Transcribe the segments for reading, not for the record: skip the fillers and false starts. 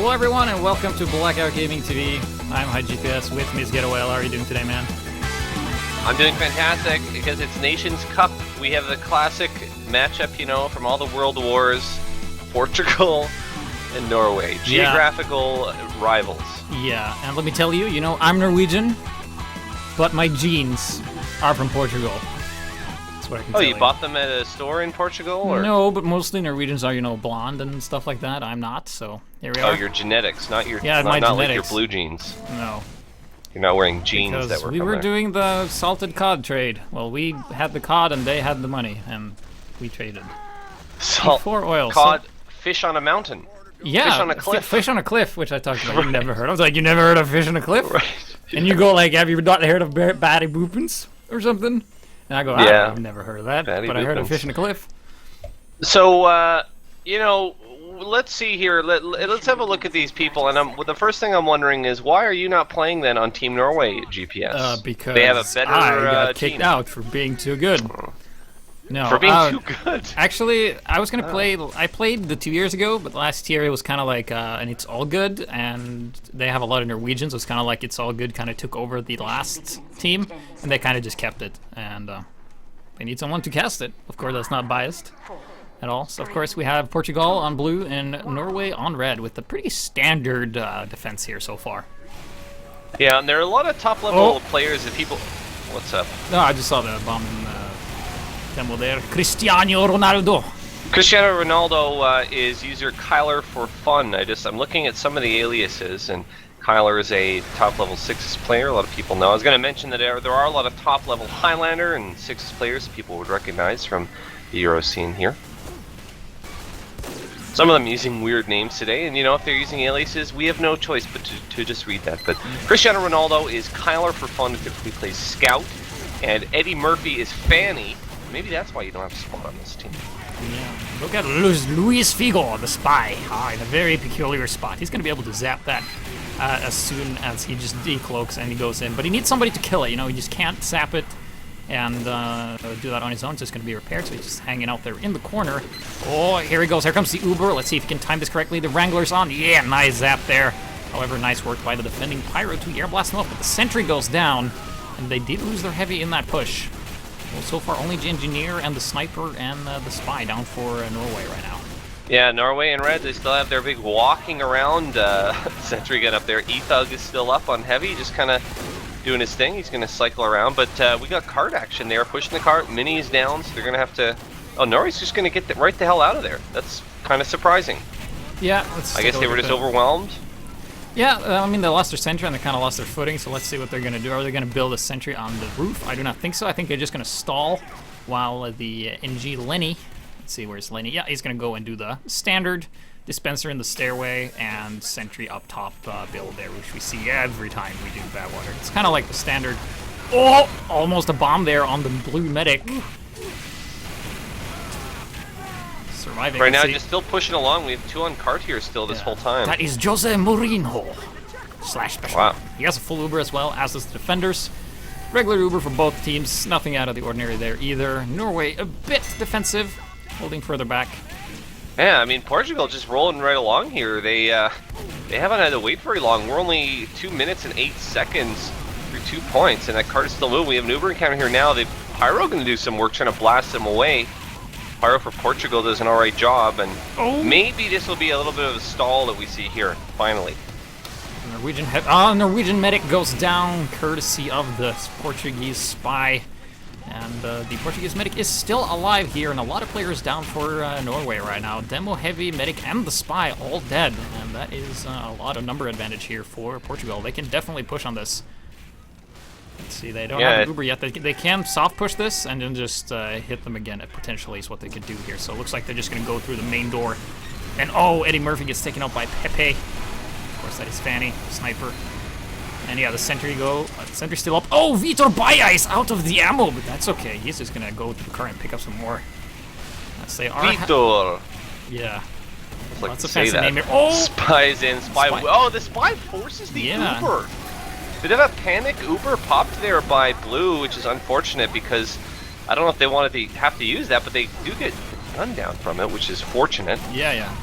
Hello everyone and welcome to Blackout Gaming TV. I'm HiGPS, with me is Getawhale. How are you doing today, man? I'm doing fantastic because it's Nations Cup. We have the classic matchup, you know, from all the world wars, Portugal and Norway. Geographical rivals. Yeah, and let me tell you, I'm Norwegian, but my genes are from Portugal. That's what I can tell you. Oh, you bought them at a store in Portugal? Or? No, but mostly Norwegians are, blonde and stuff like that. I'm not, so here we are. Oh, your genetics, not your my not genetics. like your blue jeans. No. You're not wearing jeans because that were we from were there. doing the salted cod trade. Well, we had the cod and they had the money, and we traded. Salt, for oil. cod, fish on a mountain. Yeah, fish on a cliff. Fish on a cliff, which I talked about. Right. You never heard. I was like, you never heard of fish on a cliff? Right. And you go like, have you not heard of Batty Boopins or something? And I go, yeah. I've never heard of that, Batty but I heard of fish on a cliff. So, let's see here. Let's have a look at these people. And the first thing I'm wondering is, why are you not playing then on Team Norway GPS? Because they have a better I got kicked team. out for being too good. No, for being too good. Actually, I was gonna play. I played the 2 years ago, but last year it was kind of like, and it's all good, and they have a lot of Norwegians. So it's kind of like it's all good. Kind of took over the last team, and they kind of just kept it. And they need someone to cast it. Of course, that's not biased at all. So of course we have Portugal on blue and Norway on red, with a pretty standard defense here so far. Yeah, and there are a lot of top-level players that people. What's up? No, I just saw the bomb in demo there. Cristiano Ronaldo. Cristiano Ronaldo is user Kyler for fun. I'm looking at some of the aliases, and Kyler is a top-level Sixes player. A lot of people know. I was going to mention that there are a lot of top-level Highlander and Sixes players people would recognize from the Euro scene here. Some of them using weird names today, and if they're using aliases, we have no choice but to just read that. But Cristiano Ronaldo is Kyler for fun, who typically plays Scout, and Eddie Murphy is Fanny. Maybe that's why you don't have a spot on this team. Yeah. Look at Luis Figo, the spy, in a very peculiar spot. He's going to be able to zap that as soon as he just decloaks and he goes in. But he needs somebody to kill it, He just can't zap it and do that on his own. It's just going to be repaired, so he's just hanging out there in the corner. Oh, here he goes. Here comes the Uber. Let's see if he can time this correctly. The Wrangler's on. Yeah, nice zap there. However, nice work by the defending Pyro to air blast him up. But the sentry goes down, and they did lose their heavy in that push. Well, so far, only the engineer and the sniper and the spy down for Norway right now. Yeah, Norway and red, they still have their big walking around sentry gun up there. E-Thug is still up on heavy, just kind of doing his thing. He's going to cycle around, but we got cart action there, pushing the cart. Mini is down, so they're going to have to... Oh, Norway's just going to get right the hell out of there. That's kind of surprising. Yeah, I guess they were just overwhelmed. Yeah, I mean, they lost their sentry and they kind of lost their footing, so let's see what they're going to do. Are they going to build a sentry on the roof? I do not think so. I think they're just going to stall while the NG Lenny, let's see, where's Lenny? Yeah, he's going to go and do the standard dispenser in the stairway and sentry up top build there, which we see every time we do Badwater. It's kind of like the standard. Oh, almost a bomb there on the blue medic. Surviving. Right now, just still pushing along. We have two on cart here still this whole time. That is Jose Mourinho / special. Wow. He has a full Uber as well, as does the defenders. Regular Uber for both teams. Nothing out of the ordinary there either. Norway a bit defensive, holding further back. Yeah, I mean, Portugal just rolling right along here. They haven't had to wait very long. We're only 2 minutes and 8 seconds through 2 points, and that cart is still moving. We have an Uber encounter here now. Pyro going to do some work trying to blast them away. Pyro for Portugal does an alright job, and maybe this will be a little bit of a stall that we see here, finally. Norwegian medic goes down, courtesy of the Portuguese spy. And the Portuguese medic is still alive here, and a lot of players down for Norway right now. Demo, Heavy, Medic, and the Spy all dead, and that is a lot of number advantage here for Portugal. They can definitely push on this. Let's see, they don't have an Uber yet. They can soft push this and then just hit them again, potentially, is what they could do here. So it looks like they're just going to go through the main door. And Eddie Murphy gets taken out by Pepe. Of course, that is Fanny, sniper. And yeah, the sentry sentry's still up. Oh, Vitor Baia is out of the ammo, but that's okay. He's just gonna go to the car and pick up some more. Let's say Vitor. Yeah. Like That's a fancy name here. Oh! Spy's in. Spy. Oh, the spy forces the Uber. Did have a panic Uber popped there by Blue, which is unfortunate because I don't know if they wanted to have to use that, but they do get gunned down from it, which is fortunate. Yeah, yeah.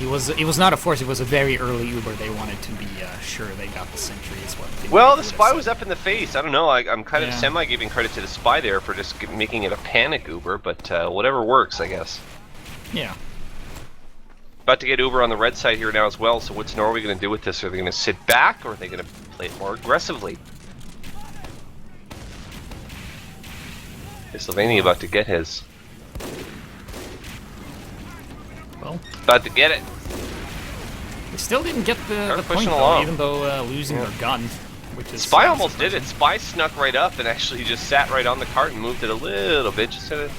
It was not a force. It was a very early Uber. They wanted to be sure they got the sentry. Is what. Well, the spy was up in the face. I don't know. I'm kind of Yeah. semi giving credit to the spy there for just making it a panic Uber, but whatever works, I guess. Yeah. About to get Uber on the red side here now as well. So what's Norway going to do with this? Are they going to sit back, or are they going to play it more aggressively? Pennsylvania about to get his. Well, About to get it. they still didn't get the point pushing though, along. even though losing their gun, which is Spy almost did it. Spy snuck right up and actually just sat right on the cart and moved it a little bit. Just sort of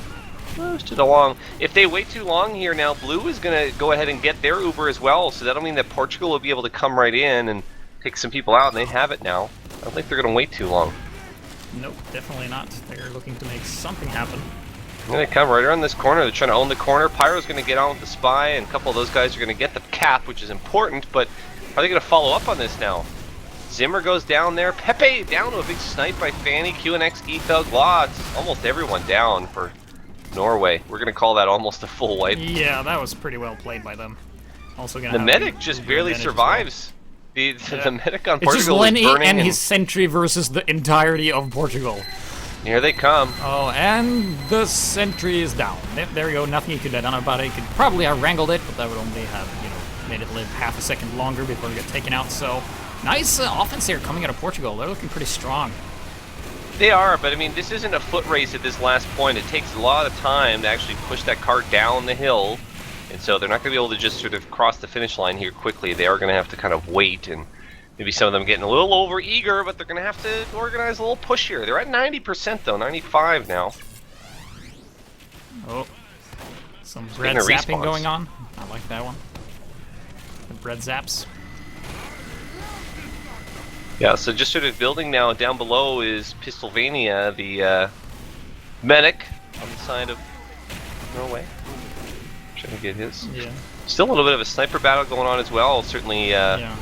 pushed it along. If they wait too long here now, Blue is going to go ahead and get their Uber as well. So that'll mean that Portugal will be able to come right in and take some people out, and they have it now. I don't think they're going to wait too long. Nope, definitely not. They're looking to make something happen. And they come right around this corner. They're trying to own the corner. Pyro's going to get on with the spy, and a couple of those guys are going to get the cap, which is important. But are they going to follow up on this now? Zimmer goes down there. Pepe down to a big snipe by Fanny. QNX, E-Thug, Lots. Almost everyone down for Norway. We're going to call that almost a full wipe. Yeah, that was pretty well played by them. Also gonna The have medic the just barely advantage as well. survives. The medic on It's just Portugal is Lenny burning. and his sentry versus the entirety of Portugal. Here they come. Oh, and the sentry is down. There we go. Nothing you could have done about it. You could probably have wrangled it, but that would only have, made it live half a second longer before it got taken out. So, nice offense here coming out of Portugal. They're looking pretty strong. They are, but I mean, this isn't a foot race at this last point. It takes a lot of time to actually push that cart down the hill, and so they're not going to be able to just sort of cross the finish line here quickly. They are going to have to kind of wait, and maybe some of them getting a little over eager, but they're going to have to organize a little push here. They're at 90% though, 95 now. Oh, some Just bread getting a zapping response. going on. I like that one. The bread zaps. Yeah, so just sort of building now. Down below is Pennsylvania, the medic on the side of Norway. Trying to get his. Yeah. Still a little bit of a sniper battle going on as well. Certainly Yeah.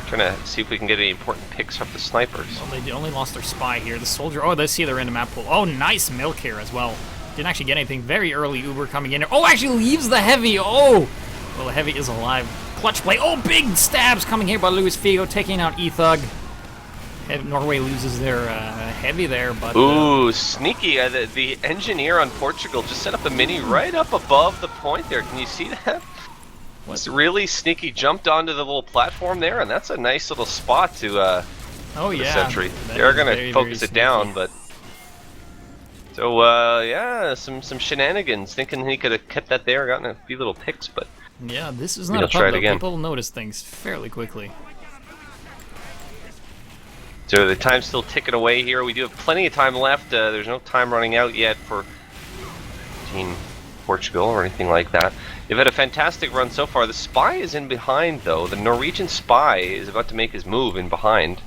trying to see if we can get any important picks from the snipers. Well, they only lost their spy here. The soldier. Oh, they see they're in the map pool. Oh, nice milk here as well. Didn't actually get anything. Very early Uber coming in there. Oh, actually leaves the heavy. Oh, well, the heavy is alive. Clutch play. Oh, big stabs coming here by Luis Figo, taking out E-Thug. Norway loses their heavy there, but Ooh, sneaky. The engineer on Portugal just set up a mini right up above the point there. Can you see that? It's really sneaky. Jumped onto the little platform there, and that's a nice little spot to oh the yeah, sentry. that They're is going very, to focus very it down, sneaky. but... So, yeah, some shenanigans. Thinking he could have kept that there, gotten a few little picks, but... Yeah, this is Maybe not a I'll try pub it though. again. People notice things fairly quickly. So the time's still ticking away here. We do have plenty of time left. There's no time running out yet for Team Portugal or anything like that. They've had a fantastic run so far. The spy is in behind, though. The Norwegian spy is about to make his move in behind.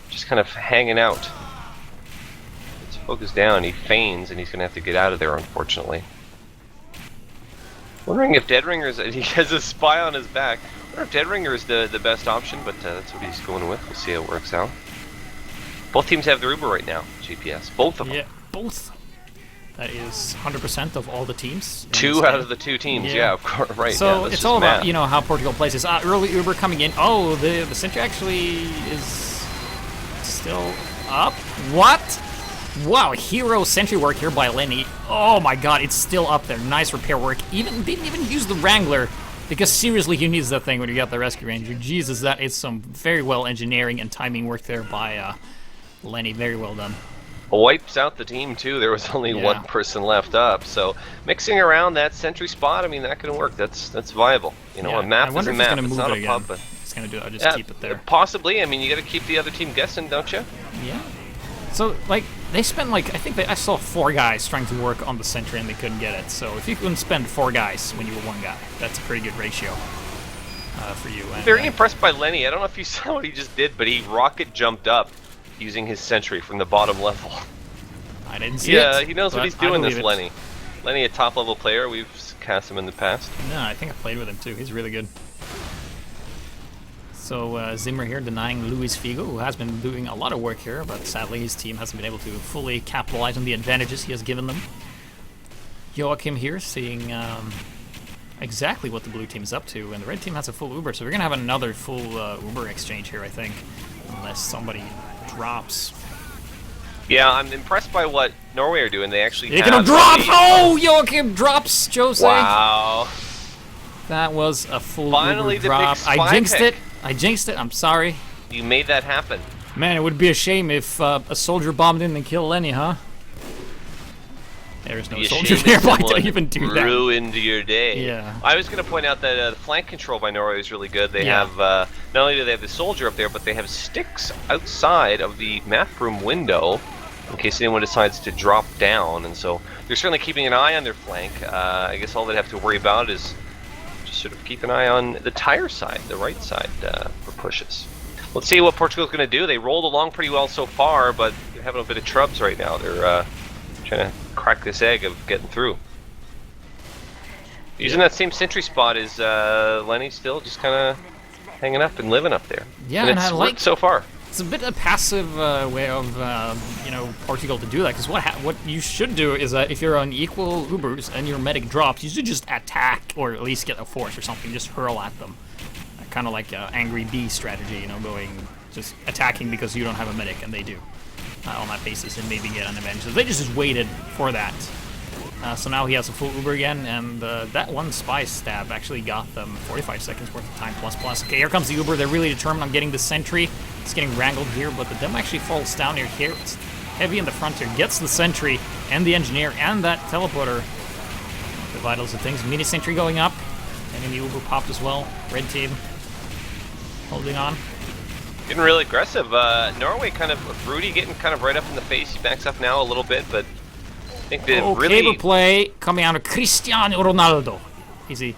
Just kind of hanging out. Let's focus down. He feigns, and he's going to have to get out of there, unfortunately. Wondering if Deadringer's... He has a spy on his back. I wonder if Deadringer is the best option, but that's what he's going with. We'll see how it works out. Both teams have their Uber right now, GPS. Both of them. Yeah, both. That is 100% of all the teams. in Two this out game. of the two teams, Yeah. yeah, of course, right. So yeah, that's it's just all math. about how Portugal plays this. Early Uber coming in. Oh, the sentry actually is still up. What? Wow, hero sentry work here by Lenny. Oh my God, it's still up there. Nice repair work. Didn't even use the Wrangler, because seriously, he needs that thing when you got the rescue ranger. Jesus, that is some very well engineering and timing work there by Lenny. Very well done. Wipes out the team too. There was only Yeah. one person left up, so mixing around that sentry spot, I mean, that can work. That's viable. You know, Yeah, a map I is wonder a if it's map. gonna It's move not it a again. pub, but It's gonna do it. I'll just keep it there. Possibly. I mean, you got to keep the other team guessing, don't you? Yeah. So, they spent, I think I saw 4 guys trying to work on the sentry and they couldn't get it. So, if you can spend 4 guys when you were 1 guy, that's a pretty good ratio for you. And, Very impressed by Lenny. I don't know if you saw what he just did, but he rocket jumped up using his sentry from the bottom level. I didn't see it. Yeah, he knows what but he's I doing, this believe it. Lenny. Lenny, a top-level player. We've cast him in the past. No, I think I played with him too. He's really good. So Zimmer here denying Luis Figo, who has been doing a lot of work here, but sadly his team hasn't been able to fully capitalize on the advantages he has given them. Joachim here seeing exactly what the blue team is up to, and the red team has a full Uber, so we're gonna have another full Uber exchange here, I think, unless somebody drops. Yeah, I'm impressed by what Norway are doing. They actually They're gonna drop! Oh, Joachim drops, Jose! Wow. That was a full Finally, Uber the drop. big spy I jinxed pick. it. I jinxed it. I'm sorry. You made that happen. Man, it would be a shame if a soldier bombed in and killed Lenny, huh? There's no soldier nearby to even do that. Ruined your day. Yeah. I was going to point out that the flank control by Norway is really good. They have, not only do they have the soldier up there, but they have sticks outside of the map room window in case anyone decides to drop down. And so they're certainly keeping an eye on their flank. I guess all they have to worry about is just sort of keep an eye on the tire side, the right side, for pushes. Let's see what Portugal's going to do. They rolled along pretty well so far, but they're having a bit of trubs right now. They're trying to crack this egg of getting through. Using that same sentry spot is Lenny still just kind of hanging up and living up there. Yeah, and it's I worked like so far. It's a bit a passive way of Portugal to do that, because what you should do is if you're on equal Ubers and your medic drops, you should just attack or at least get a force or something, just hurl at them. Kind of like angry bee strategy, going just attacking because you don't have a medic and they do on that basis, and maybe get an advantage. So they just waited for that. So now he has a full Uber again, and that one spy stab actually got them 45 seconds worth of time plus. Okay, here comes the Uber. They're really determined on getting the sentry. It's getting wrangled here, but the demo actually falls down near here. It's heavy in the front here. Gets the sentry and the engineer and that teleporter. The vitals of things. Mini sentry going up. And then the Uber popped as well. Red team holding on. Getting really aggressive. Norway kind of, Rudy getting kind of right up in the face. He backs up now a little bit, but I think they really... Cable play coming out of Cristiano Ronaldo. Easy.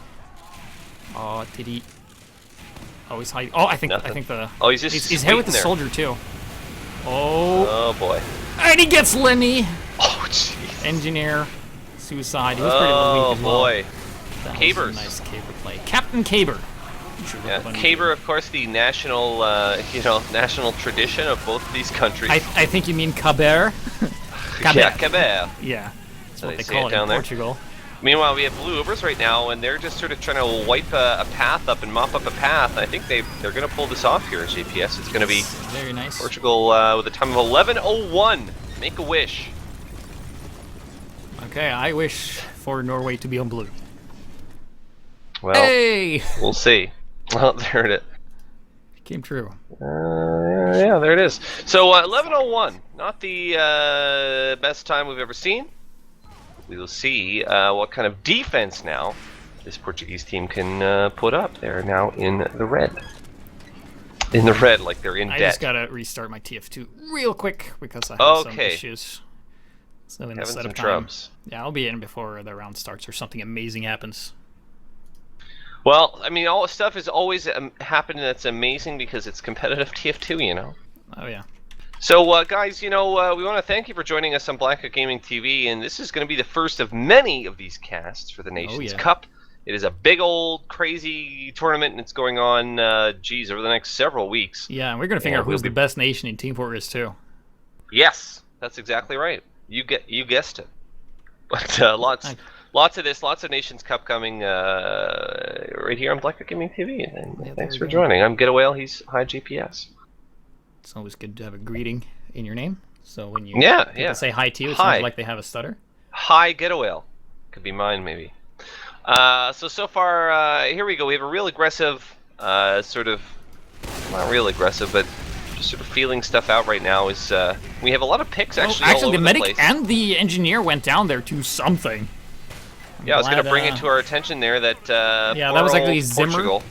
Oh, did he... Oh, he's hiding. Oh, I think the... Oh, he's just he's here with the soldier, too. Oh. Oh, boy. And he gets Lenny. Oh, jeez. Engineer. Suicide. He was pretty weak as well. Oh, boy. That Cabers. was a nice Caber play. Captain Caber. Yeah, Caber, of course, the national, national tradition of both of these countries. I think you mean Caber. Caber. Yeah, Caber. Yeah, that's what they say call it down in there. Portugal. Meanwhile, we have blue Ubers right now, and they're just sort of trying to wipe a path up and mop up a path. I think they're going to pull this off here at HiGPS. It's going to be very nice. Portugal with a time of 11:01. Make a wish. Okay, I wish for Norway to be on blue. Well, hey! We'll see. Well, there it is. Came true. Yeah, there it is. So 11:01, not the best time we've ever seen. We will see what kind of defense now this Portuguese team can put up. They're now in the red. In the red, like they're in debt. I just gotta restart my TF2 real quick because I have some issues. So in the setup time, yeah, I'll be in before the round starts or something amazing happens. Well, I mean, all this stuff is always happening that's amazing because it's competitive TF2, Oh, yeah. So, guys, we want to thank you for joining us on Black Hawk Gaming TV, and this is going to be the first of many of these casts for the Nations Cup. It is a big old crazy tournament, and it's going on, over the next several weeks. Yeah, and we're going to figure out who's the best nation in Team Fortress 2. Yes, that's exactly right. You guessed it. But lots of this, lots of Nations Cup coming right here on Black Hawk Gaming TV. And thanks for joining. I'm Getawhale. He's HiGPS. It's always good to have a greeting in your name. So when you say hi to you, it sounds like they have a stutter. Hi, Getawhale. Could be mine, maybe. So far, here we go. We have a real aggressive, sort of, not real aggressive, but just sort of feeling stuff out right now. Is we have a lot of picks actually. Actually, the medic and the engineer went down there to something. Yeah, I was going to bring it to our attention there that that was actually Portugal.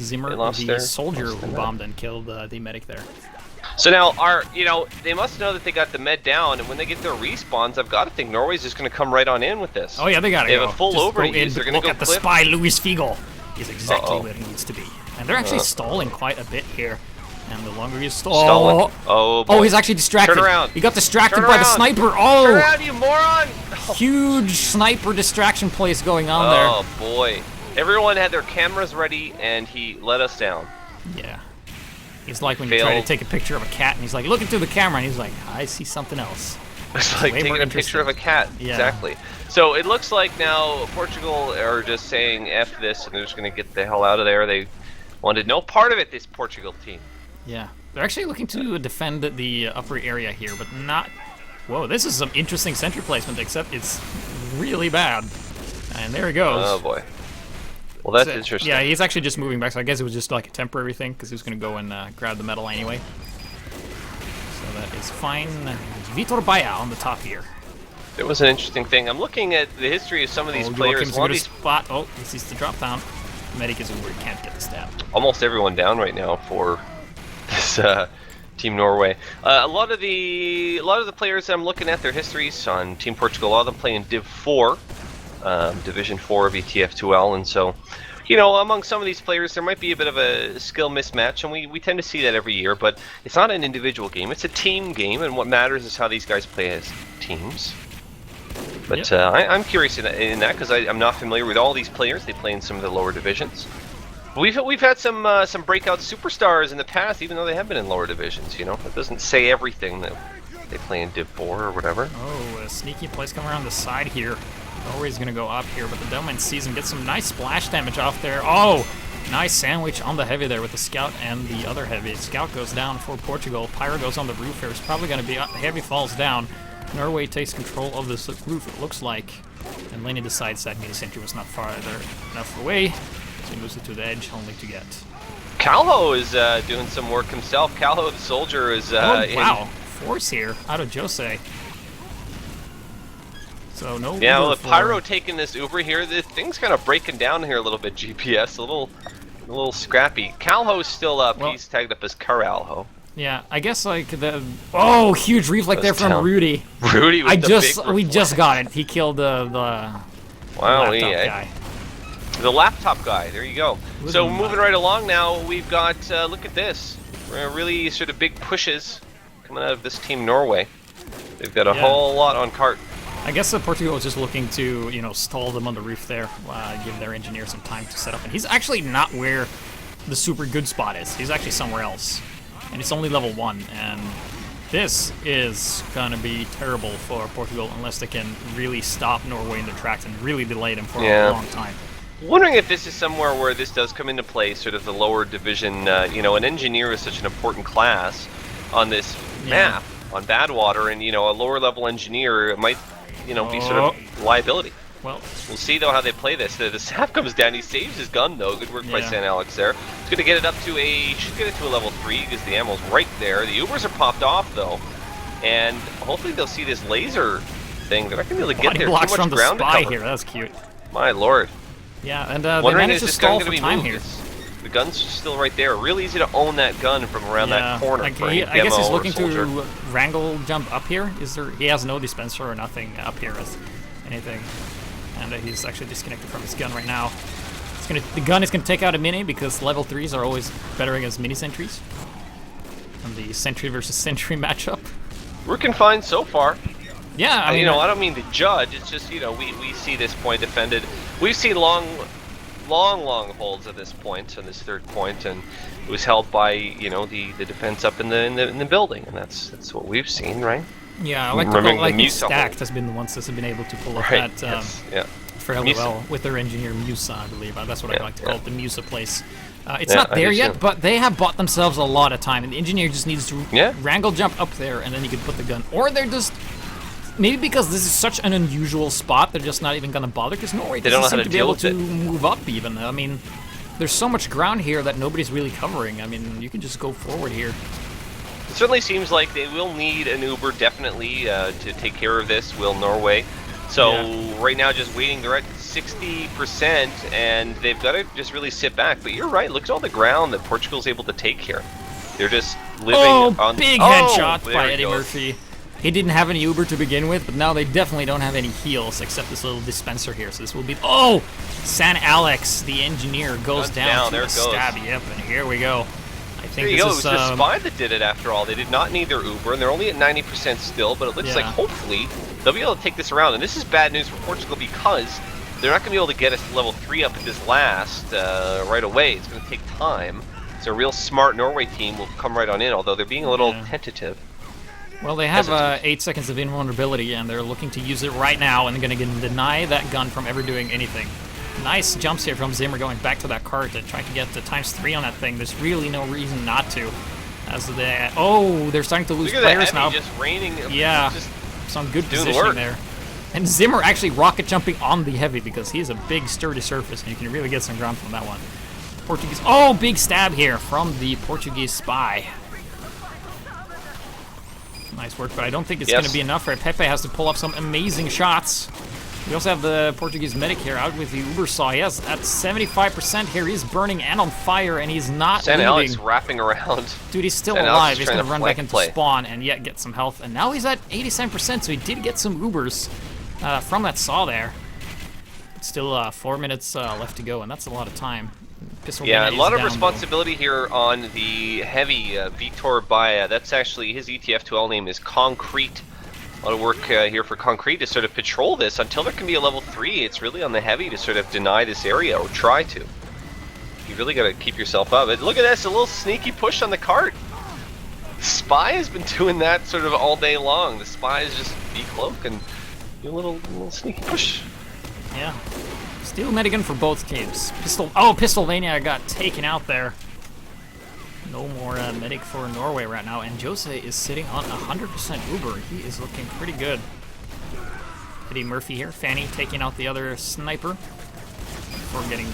Zimmer, the soldier who bombed and killed the medic there. So now, they must know that they got the med down, and when they get their respawns, I've got to think Norway's just going to come right on in with this. Oh yeah, they got to go. They have a full over to use. They're going to go look at the spy, Luis Fiegel. He's exactly where he needs to be. And they're actually stalling quite a bit here. And the longer you stall... Oh, boy. Oh, he's actually distracted. Turn around. He got distracted by the sniper. Oh! Turn around, you moron! Huge sniper distraction plays going on there. Oh, boy. Everyone had their cameras ready, and he let us down. Yeah. It's like when you try to take a picture of a cat, and he's like, looking through the camera, and he's like, I see something else. It's like way taking more a picture of a cat. Yeah. Exactly. So it looks like now Portugal are just saying F this and they're just going to get the hell out of there. They wanted no part of it, this Portugal team. Yeah. They're actually looking to defend the upper area here, but not... Whoa, this is some interesting sentry placement, except it's really bad. And there he goes. Oh, boy. Well, that's interesting. Yeah, he's actually just moving back, so I guess it was just like a temporary thing, because he was going to go and grab the medal anyway. So that is fine. Vitor Baia on the top here. It was an interesting thing. I'm looking at the history of some of these players. One of these spot. Oh, he sees the drop down. Medic is over. He can't get the stab. Almost everyone down right now for this Team Norway. A lot of the players I'm looking at their histories on Team Portugal. A lot of them play in Div 4, Division 4 of ETF2L, and so, you know, among some of these players, there might be a bit of a skill mismatch, and we tend to see that every year. But it's not an individual game; it's a team game, and what matters is how these guys play as teams. But yep. I'm curious in that because I'm not familiar with all these players. They play in some of the lower divisions. We've had some breakout superstars in the past, even though they have been in lower divisions. You know, it doesn't say everything that they play in Div 4 or whatever. Oh, a sneaky place coming around the side here. Norway's gonna go up here, but the Delman sees him get some nice splash damage off there. Oh, nice sandwich on the heavy there with the scout and the other heavy. Scout goes down for Portugal. Pyro goes on the roof here. It's probably gonna be up. Heavy falls down. Norway takes control of this roof, it looks like. And Lenny decides that the sentry was not far enough away. So he moves it to the edge, only to get... Calho is doing some work himself. Calho the soldier is wow, force here out of Jose. So no. Yeah, well, with Pyro taking this Uber here, the thing's kind of breaking down here a little bit. GPS, a little scrappy. Calho's still up. Well, he's tagged up as Caralho. Yeah, I guess like the huge reflect there from Rudy. Rudy, with we just got it. He killed the laptop guy. The laptop guy. There you go. So moving right along now, we've got look at this. Really sort of big pushes coming out of this team Norway. They've got a whole lot on cart. I guess Portugal was just looking to, you know, stall them on the roof there, give their engineer some time to set up. And he's actually not where the super good spot is. He's actually somewhere else. And it's only level 1. And this is going to be terrible for Portugal unless they can really stop Norway in their tracks and really delay them for a long time. Wondering if this is somewhere where this does come into play, sort of the lower division. You know, an engineer is such an important class on this map, on Badwater, and, you know, a lower level engineer might, you know, be sort of liability. Well, we'll see though how they play this. The sap comes down. He saves his gun though. Good work by St. Alex there. He's gonna get it up to should get it to a level 3 because the ammo's right there. The Ubers are popped off though, and hopefully they'll see this laser thing. They're not gonna be able to get there. Blocks too much from ground the spy to cover. Here. That's cute. My lord. Yeah, and they managed to stall for time here. The gun's still right there. Real easy to own that gun from around that corner. I guess he's looking to wrangle jump up here. Is there? He has no dispenser or nothing up here as anything. And he's actually disconnected from his gun right now. The gun is going to take out a mini because level 3s are always better against mini sentries. And the sentry versus sentry matchup. Working fine so far. Yeah, I mean, you know, I don't mean to judge. It's just, you know, we see this point defended. We've seen long holds at this point, on this third point, and it was held by, you know, the defense up in the building, and that's what we've seen, right? Yeah, I like to call it Stacked has been the ones that have been able to pull up that fairly well with their engineer Musa, I believe. That's what I like to call it, the Musa place. It's not there yet, but they have bought themselves a lot of time, and the engineer just needs to wrangle jump up there, and then you can put the gun. Or they're just... Maybe because this is such an unusual spot, they're just not even going to bother, because Norway doesn't seem to be able to move up even. I mean, there's so much ground here that nobody's really covering. I mean, you can just go forward here. It certainly seems like they will need an Uber, definitely, to take care of this, will Norway. So right now, just waiting, they're at 60%, and they've got to just really sit back. But you're right, look at all the ground that Portugal's able to take here. They're just living on... Big headshot by Eddie Murphy. He didn't have any Uber to begin with, but now they definitely don't have any heals except this little dispenser here. So this will be... Oh! San Alex, the engineer, goes down to the stab. Yep, and here we go. I think there you go. It was the spy that did it after all. They did not need their Uber, and they're only at 90% still, but it looks like hopefully they'll be able to take this around. And this is bad news for Portugal because they're not going to be able to get us to level 3 up at this last right away. It's going to take time. So a real smart Norway team will come right on in, although they're being a little tentative. Well, they have 8 seconds of invulnerability, and they're looking to use it right now, and they're going to deny that gun from ever doing anything. Nice jumps here from Zimmer going back to that cart to try to get the ×3 on that thing. There's really no reason not to. As they, they're starting to lose players now. Just raining. Yeah, just some good positioning there. And Zimmer actually rocket jumping on the heavy because he is a big sturdy surface, and you can really get some ground from that one. Portuguese, big stab here from the Portuguese spy. Nice work, but I don't think it's going to be enough. Right? Pepe has to pull up some amazing shots. We also have the Portuguese medic here out with the Uber saw. Yes, at 75% here. He's burning and on fire, and he's not leaving. Alex wrapping around. Dude, he's still alive. He's going to run back into spawn and yet get some health. And now he's at 87%, so he did get some Ubers from that saw there. Still 4 minutes left to go, and that's a lot of time. Yeah, a lot of responsibility here on the heavy Vitor Baia. That's actually, his ETF2L name is Concrete. A lot of work here for Concrete to sort of patrol this until there can be a level 3. It's really on the heavy to sort of deny this area, or try to. You really got to keep yourself up. But look at this, a little sneaky push on the cart. The Spy has been doing that sort of all day long. The Spy is just decloak and do a little sneaky push. Yeah. Steel medigun for both teams. Pistolvania got taken out there. No more medic for Norway right now, and Jose is sitting on 100% Uber. He is looking pretty good. Eddie Murphy here, Fanny taking out the other sniper for getting.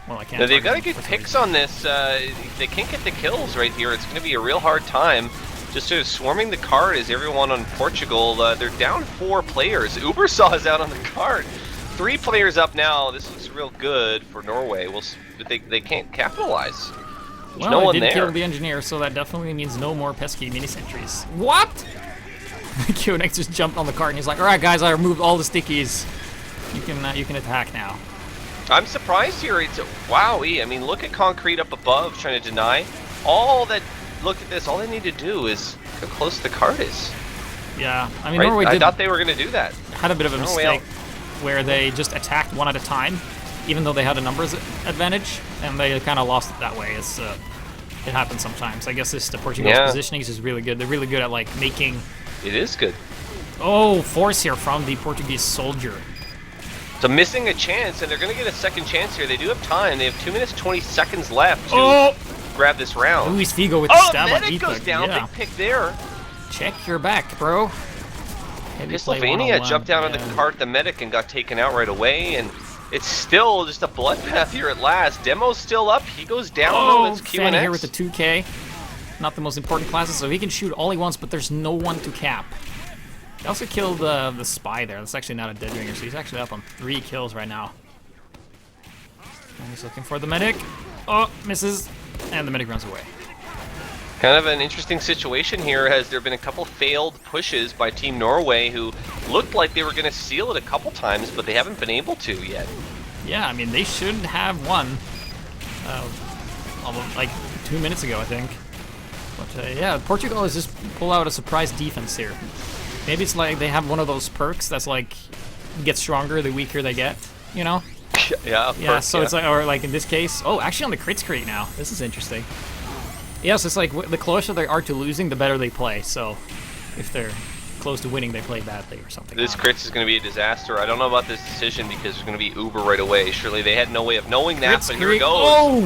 Well, I can't. Now they've got to get picks on this. They can't get the kills right here. It's going to be a real hard time. Just sort of swarming the cart as everyone on Portugal. They're down 4 players. Ubersaw is out on the cart. 3 players up now. This looks real good for Norway. But they can't capitalize. There's no one there. Well, I did kill the engineer, so that definitely means no more pesky mini sentries. What? QNX just jumped on the cart and he's like, "All right, guys, I removed all the stickies. You can attack now." I'm surprised here. It's wowie. I mean, look at Concrete up above trying to deny. Look at this. All they need to do is how close the cart is. Yeah, I mean, right? Norway I thought they were going to do that. Had a bit of a mistake where they just attacked one at a time, even though they had a numbers advantage, and they kind of lost it that way. It happens sometimes. I guess the Portuguese positioning is really good. They're really good at like making. It is good. Force here from the Portuguese soldier. So missing a chance, and they're going to get a second chance here. They do have time. They have 2 minutes 20 seconds left to grab this round. Luis Figo with the stab on Medic goes down. Big pick there. Check your back, bro. Pistolvania jumped down on the cart, the medic, and got taken out right away. And it's still just a bloodbath here at last. Demo's still up. He goes down. That's Fanny here with the 2K. Not the most important classes, so he can shoot all he wants, but there's no one to cap. He also killed the spy there. That's actually not a dead ringer, so he's actually up on 3 kills right now. And he's looking for the medic. Misses. And the medic runs away. Kind of an interesting situation here, as there have been a couple failed pushes by Team Norway who looked like they were going to seal it a couple times, but they haven't been able to yet. Yeah, I mean, they should have won like 2 minutes ago, I think. But yeah, Portugal has just pulled out a surprise defense here. Maybe it's like they have one of those perks that's like get stronger the weaker they get, you know? Yeah, so it's like, or like in this case, actually on the crits crate now. This is interesting. Yes, it's like the closer they are to losing, the better they play. So if they're close to winning, they play badly or something. This crits is going to be a disaster. I don't know about this decision because there's going to be Uber right away. Surely they had no way of knowing that, but here it goes.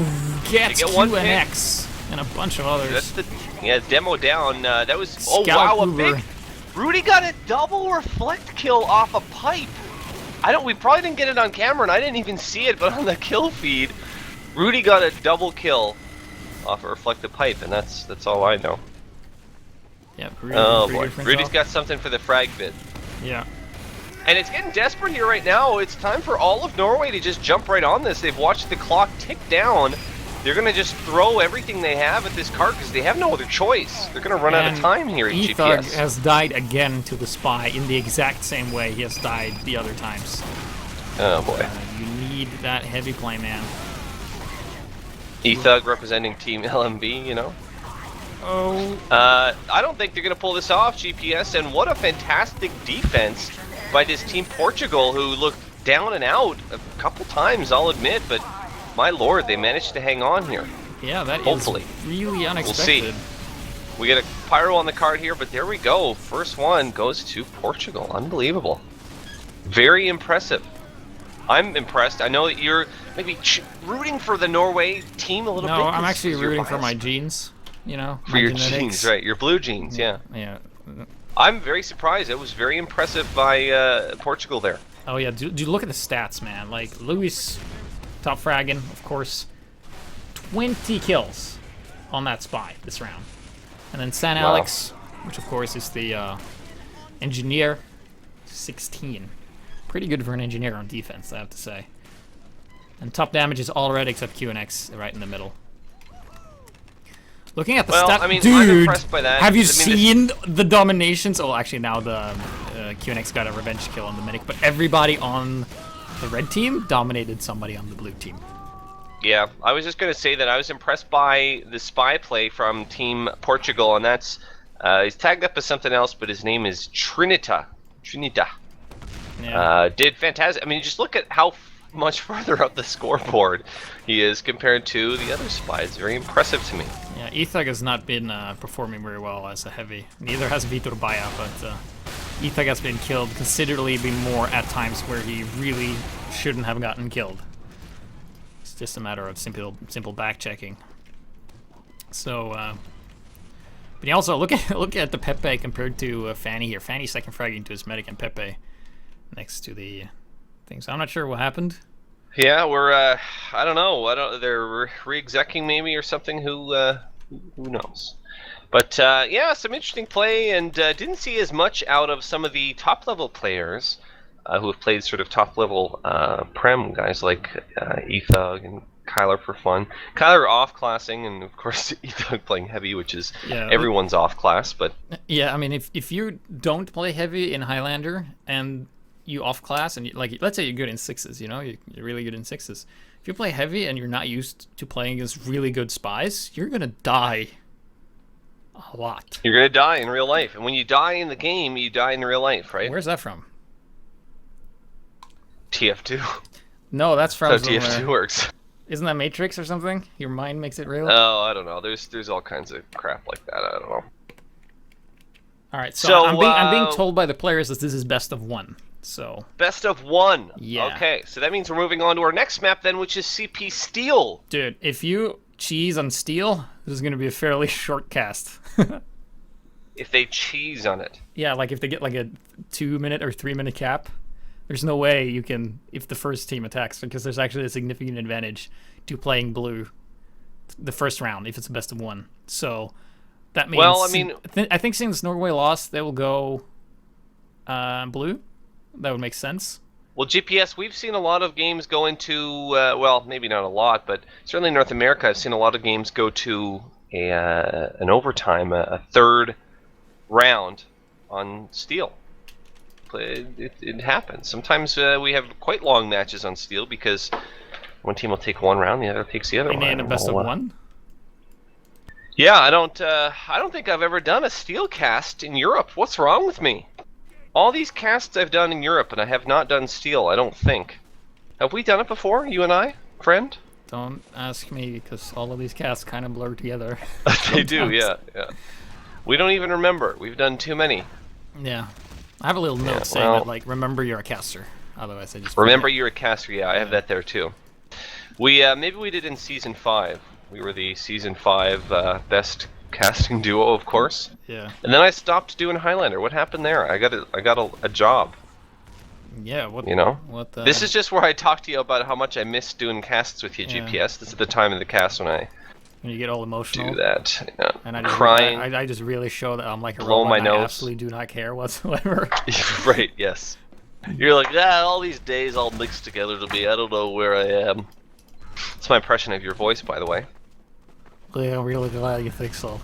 Gets QNX and a bunch of others. That's demo down. That was a big. Rudy got a double reflect kill off a pipe. We probably didn't get it on camera, and I didn't even see it, but on the kill feed, Rudy got a double kill off a reflected pipe, and that's all I know. Yeah, boy, Rudy's got something for the frag bit. Yeah. And it's getting desperate here right now. It's time for all of Norway to just jump right on this. They've watched the clock tick down. They're going to just throw everything they have at this cart because they have no other choice. They're going to run out of time here at HiGPS. has died again to the spy in the exact same way he has died the other times. Oh boy. You need that heavy play, man. Ethug representing Team LMB, you know? I don't think they're going to pull this off, GPS, and what a fantastic defense by this Team Portugal, who looked down and out a couple times, I'll admit, but my lord, they managed to hang on here. Yeah, that Hopefully. is really unexpected. We'll see. We get a pyro on the card here, but there we go. First one goes to Portugal. Unbelievable. Very impressive. I'm impressed. I know that you're maybe rooting for the Norway team a little bit. No, I'm actually rooting for my genes, you know? For your genes, right. Your blue genes, yeah. Yeah. I'm very surprised. It was very impressive by Portugal there. Oh, yeah. Dude, look at the stats, man. Like, Luis, top fragging, of course. 20 kills on that spy this round. And then San Alex, which, of course, is the engineer, 16. Pretty good for an engineer on defense, I have to say. And top damage is all red except QNX right in the middle. Looking at the stat, I mean, dude, I'm impressed by that. have you seen the dominations? Oh, actually, now the QNX got a revenge kill on the medic, but everybody on the red team dominated somebody on the blue team. Yeah, I was just going to say that I was impressed by the spy play from Team Portugal, and that's, he's tagged up as something else, but his name is Trinita. Yeah. Did fantastic. I mean, just look at how much further up the scoreboard he is compared to the other spies. Very impressive to me. Yeah, Ethag has not been performing very well as a heavy. Neither has Vitor Baia, but Ethag has been killed considerably more at times where he really shouldn't have gotten killed. It's just a matter of simple back checking. So, but you also look at the Pepe compared to Fanny here. Fanny second fragging to his medic and Pepe next to the thing. So I'm not sure what happened. Yeah, we're I don't know. They're re-execing maybe or something. Who knows? But yeah, some interesting play, and didn't see as much out of some of the top level players who have played sort of top level Prem guys like Ethug and Kyler for fun. Kyler off classing, and of course Ethug playing heavy, which is everyone's off class. But yeah, I mean, if you don't play heavy in Highlander and you off class, and like let's say you're good in sixes, you know, you're really good in sixes. If you play heavy and you're not used to playing against really good spies, you're gonna die a lot. You're gonna die in real life, and when you die in the game, you die in real life, right? Where's that from? TF2. No, that's from That's how TF2 works. Isn't that Matrix or something? Your mind makes it real? Oh, I don't know. There's all kinds of crap like that. I don't know. All right, so I'm being told by the players that this is best of one. So best of one. Yeah. Okay, so that means we're moving on to our next map then, which is CP Steel. Dude, if you cheese on Steel, this is going to be a fairly short cast. If they cheese on it. Yeah, like if they get like a 2-minute or 3-minute cap, there's no way you can, if the first team attacks, because there's actually a significant advantage to playing blue the first round if it's a best of one. So that means, well, I mean, I think since Norway lost, they will go blue. That would make sense. Well, GPS, we've seen a lot of games go into, well, maybe not a lot, but certainly in North America, I've seen a lot of games go to an overtime, a third round on Steel. It happens. Sometimes we have quite long matches on Steel because one team will take one round, the other takes the other one. And a best of one? Yeah, I don't think I've ever done a Steel cast in Europe. What's wrong with me? All these casts I've done in Europe, and I have not done Steel, I don't think. Have we done it before, you and I, friend? Don't ask me, because all of these casts kind of blur together. They do, yeah. We don't even remember. We've done too many. Yeah. I have a little note saying that, like, remember you're a caster. Otherwise, I just remember you're a caster, yeah, I have that there too. We, maybe we did in Season 5. We were the Season 5 best casting duo, of course. Yeah. And then I stopped doing Highlander. What happened there? I got a job. Yeah. What? You know. What the... This is just where I talk to you about how much I miss doing casts with you, Yeah. GPS. This is the time of the cast when I you get all emotional. do that. Yeah. And I just, crying. I just really show that I'm like a blow robot. my And nose. I absolutely do not care whatsoever. Right. Yes. You're like, all these days all mixed together to me. I don't know where I am. It's my impression of your voice, by the way. Yeah, I'm really glad you think so.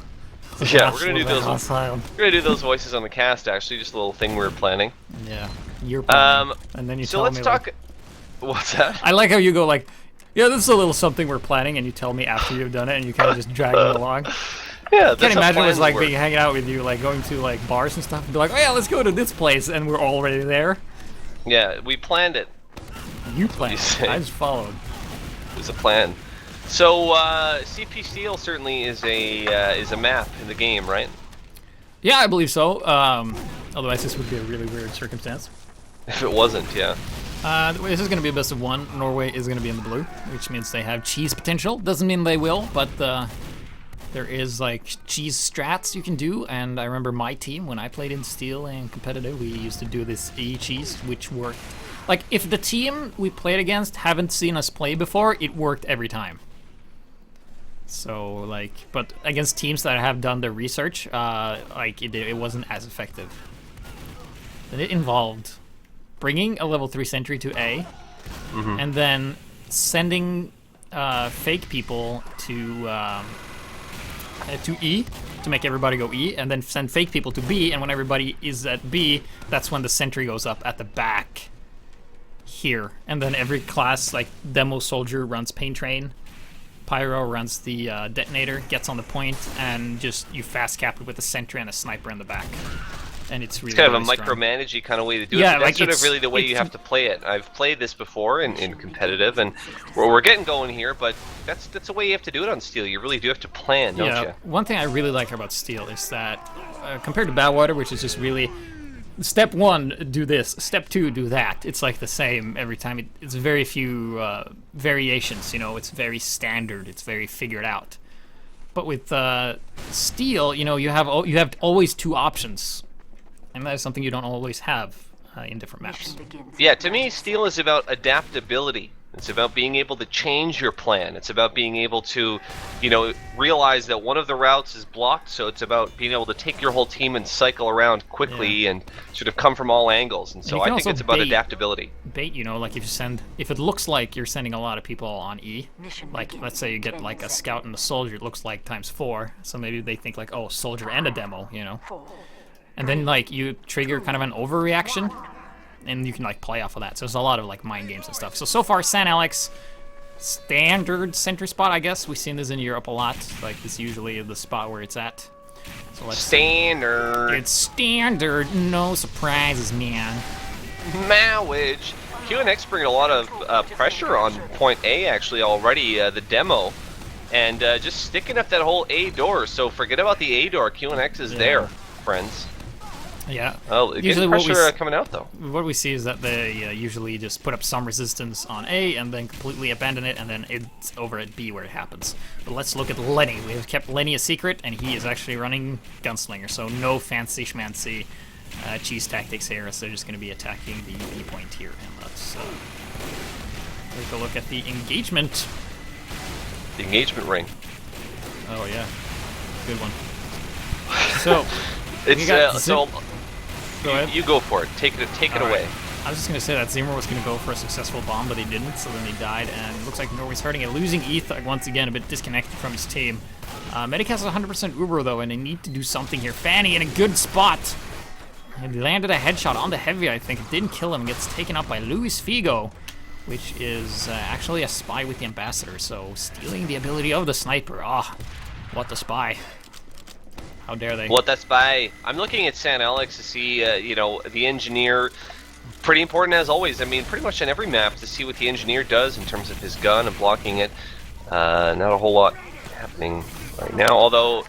Yeah, we're gonna do those. Awesome. We're gonna do those voices on the cast. Actually, just a little thing we were planning. Yeah, you're planning, and then you so tell let's me. talk. Like, what's that? I like how you go like, yeah, this is a little something we're planning, and you tell me after you've done it, and you kind of just drag me along. Yeah, I can't imagine it was like work. being hanging out with you, like going to like bars and stuff, and be like, oh yeah, let's go to this place, and we're already there. Yeah, we planned it. You planned. say. I just followed. It was a plan. So CP Steel certainly is a map in the game, right? Yeah, I believe so. Otherwise, this would be a really weird circumstance. If it wasn't, yeah. This is going to be a best of one. Norway is going to be in the blue, which means they have cheese potential. Doesn't mean they will, but there is like cheese strats you can do. And I remember my team, when I played in Steel and competitive, we used to do this E cheese, which worked. Like, if the team we played against haven't seen us play before, it worked every time. So, like, but against teams that have done their research, like, it wasn't as effective. And it involved bringing a level 3 sentry to A, and then sending fake people to E to make everybody go E, and then send fake people to B, and when everybody is at B, that's when the sentry goes up at the back here. And then every class, like Demo Soldier runs Pain Train, Pyro runs the detonator, gets on the point, and just you fast cap it with a sentry and a sniper in the back. And it's really, kind of really a micromanagey kind of way to do it. Yeah, But like that's sort of really the way you have to play it. I've played this before in competitive, and we're getting going here. But that's the way you have to do it on Steel. You really do have to plan, don't you? One thing I really like about Steel is that compared to Badwater, which is just really step 1, do this. Step 2, do that. It's like the same every time. It's very few variations. You know, it's very standard. It's very figured out. But with Steel, you know, you have always 2 options, and that is something you don't always have in different maps. Yeah, to me, Steel is about adaptability. It's about being able to change your plan. It's about being able to, you know, realize that one of the routes is blocked, so it's about being able to take your whole team and cycle around quickly and sort of come from all angles. And so I think it's about adaptability. Bait, you know, like if it looks like you're sending a lot of people on E, like let's say you get like a scout and a soldier, it looks like ×4, so maybe they think like, oh, soldier and a demo, you know. And then like you trigger kind of an overreaction, and you can like play off of that. So there's a lot of like mind games and stuff. So far, San Alex, standard sentry spot, I guess. We've seen this in Europe a lot. Like this is usually the spot where it's at. So let's standard. It's standard. No surprises, man. Mowage. QNX bringing a lot of pressure on point A actually already. The demo. And just sticking up that whole A door. So forget about the A door. QNX is there, friends. Yeah. Oh, usually pressure coming out though. What we see is that they usually just put up some resistance on A and then completely abandon it, and then it's over at B where it happens. But let's look at Lenny. We have kept Lenny a secret, and he is actually running Gunslinger, so no fancy schmancy cheese tactics here. So they're just going to be attacking the B point here, and let's take a look at the engagement. The engagement ring. Oh yeah, good one. So it's so. Go ahead. You go for it. Take it away. I was just going to say that Zimmer was going to go for a successful bomb, but he didn't, so then he died, and it looks like Norway's hurting it. Losing ETH once again, a bit disconnected from his team. Medic has 100% Uber, though, and they need to do something here. Fanny in a good spot. And he landed a headshot on the heavy, I think. It didn't kill him. Gets taken out by Luis Figo, which is actually a spy with the ambassador, so stealing the ability of the sniper. Ah, what the spy. How dare they? What that spy? I'm looking at San Alex to see, you know, the engineer. Pretty important as always. I mean, pretty much on every map to see what the engineer does in terms of his gun and blocking it. Not a whole lot happening right now. Although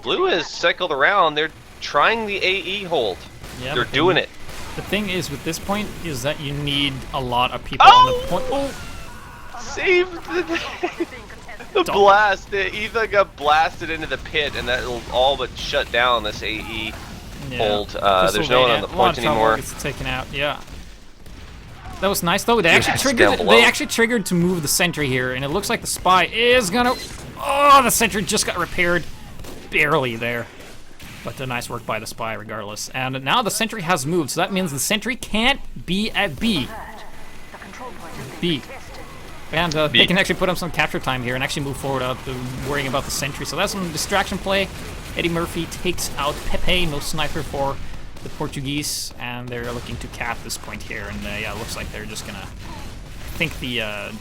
Blue has cycled around, they're trying the AE hold. Yeah, they're doing it. The thing is with this point is that you need a lot of people on the point. Oh! Save the blast. The Ethan got blasted into the pit, and that'll all but shut down this AE hold. There's no one on the point anymore. Gets taken out. Yeah. That was nice though. They actually triggered. They actually triggered to move the sentry here, and it looks like the spy is gonna. Oh, the sentry just got repaired, barely there. But nice work by the spy, regardless. And now the sentry has moved, so that means the sentry can't be at B. B. And they can actually put up some capture time here and actually move forward without worrying about the sentry. So that's some distraction play. Eddie Murphy takes out Pepe, no sniper for the Portuguese, and they're looking to cap this point here. And yeah, it looks like they're just gonna. I think the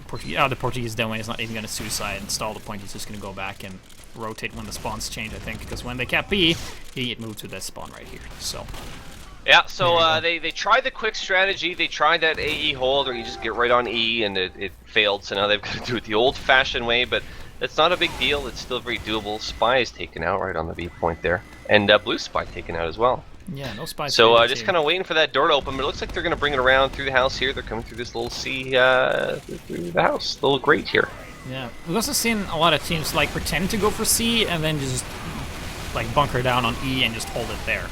Portuguese demo is not even gonna suicide and stall the point. He's just gonna go back and rotate when the spawns change. I think because when they cap B, it moved to this spawn right here. So Yeah, so There you go. they tried the quick strategy. They tried that AE hold where you just get right on E, and it failed. So now they've got to do it the old-fashioned way, but it's not a big deal. It's still very doable. Spy is taken out right on the B point there, and Blue Spy taken out as well. Yeah, no spies. So just kind of waiting for that door to open, but it looks like they're going to bring it around through the house here. They're coming through this little C through the house, little grate here. Yeah, we've also seen a lot of teams like pretend to go for C and then just like bunker down on E and just hold it there.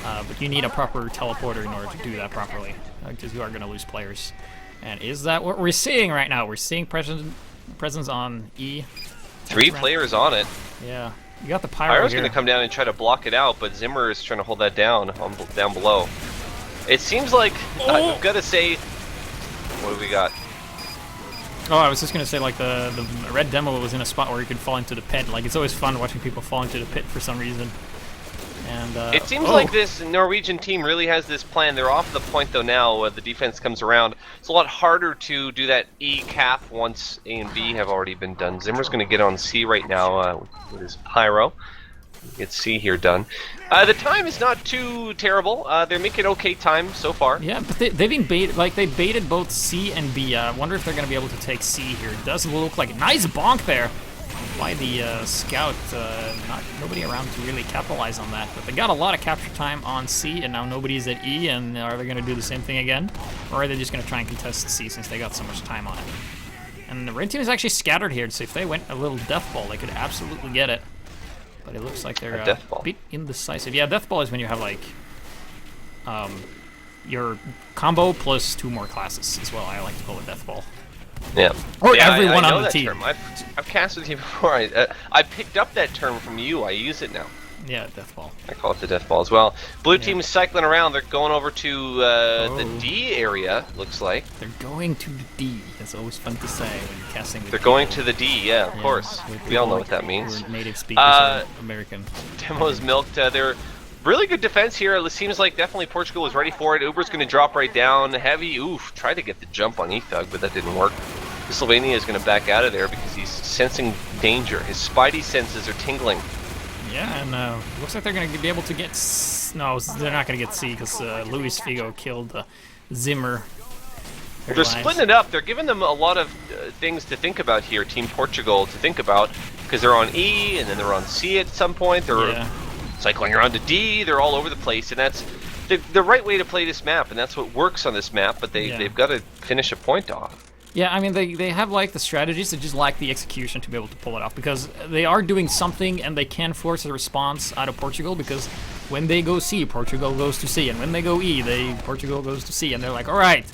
But you need a proper teleporter in order to do that properly, because you are going to lose players. And is that what we're seeing right now? We're seeing presence on E. 3 players on it. Yeah, you got the pyro Pyro's here. going to come down and try to block it out, but Zimmer is trying to hold that down down below. It seems like, I've got to say, what do we got? Oh, I was just gonna say, like, the red demo was in a spot where you could fall into the pit. Like, it's always fun watching people fall into the pit for some reason. And It seems like this Norwegian team really has this plan. They're off the point though now. The defense comes around. It's a lot harder to do that E cap once A and B have already been done. Zimmer's going to get on C right now with his pyro. Get C here done. The time is not too terrible. They're making okay time so far. Yeah, but they've been baited. Like, they baited both C and B. I wonder if they're gonna be able to take C here. It does look like a nice bonk there by the scout. Nobody around to really capitalize on that. But they got a lot of capture time on C, and now nobody's at E. And are they gonna do the same thing again, or are they just gonna try and contest C since they got so much time on it? And the red team is actually scattered here, so if they went a little death ball, they could absolutely get it. But it looks like they're death ball. a bit indecisive. Yeah, death ball is when you have like your combo plus 2 more classes as well. I like to call it death ball. Yeah. Or yeah, everyone I know on the that team. Term. I've cast with you before. I picked up that term from you. I use it now. Yeah, death ball. I call it the death ball as well. Blue team is cycling around. They're going over to the D area, looks like. They're going to the D. That's always fun to say when you're casting with They're people. going to the D, yeah, of course. We all know what that means. Who are native speakers or American. Demo's milked. They're really good defense here. It seems like definitely Portugal is ready for it. Uber's going to drop right down. Heavy, oof, tried to get the jump on Ethug, but that didn't work. Slovenia is going to back out of there because he's sensing danger. His spidey senses are tingling. Yeah, and looks like they're going to be able to get... No, they're not going to get C because Luis Figo killed Zimmer. They're splitting it up. They're giving them a lot of things to think about here, Team Portugal, to think about, because they're on E, and then they're on C at some point. They're cycling around to D. They're all over the place, and that's the right way to play this map, and that's what works on this map, but they've got to finish a point off. Yeah, I mean, they have, like, the strategies, they just lack the execution to be able to pull it off, because they are doing something, and they can force a response out of Portugal, because when they go C, Portugal goes to C, and when they go E, Portugal goes to C, and they're like, all right,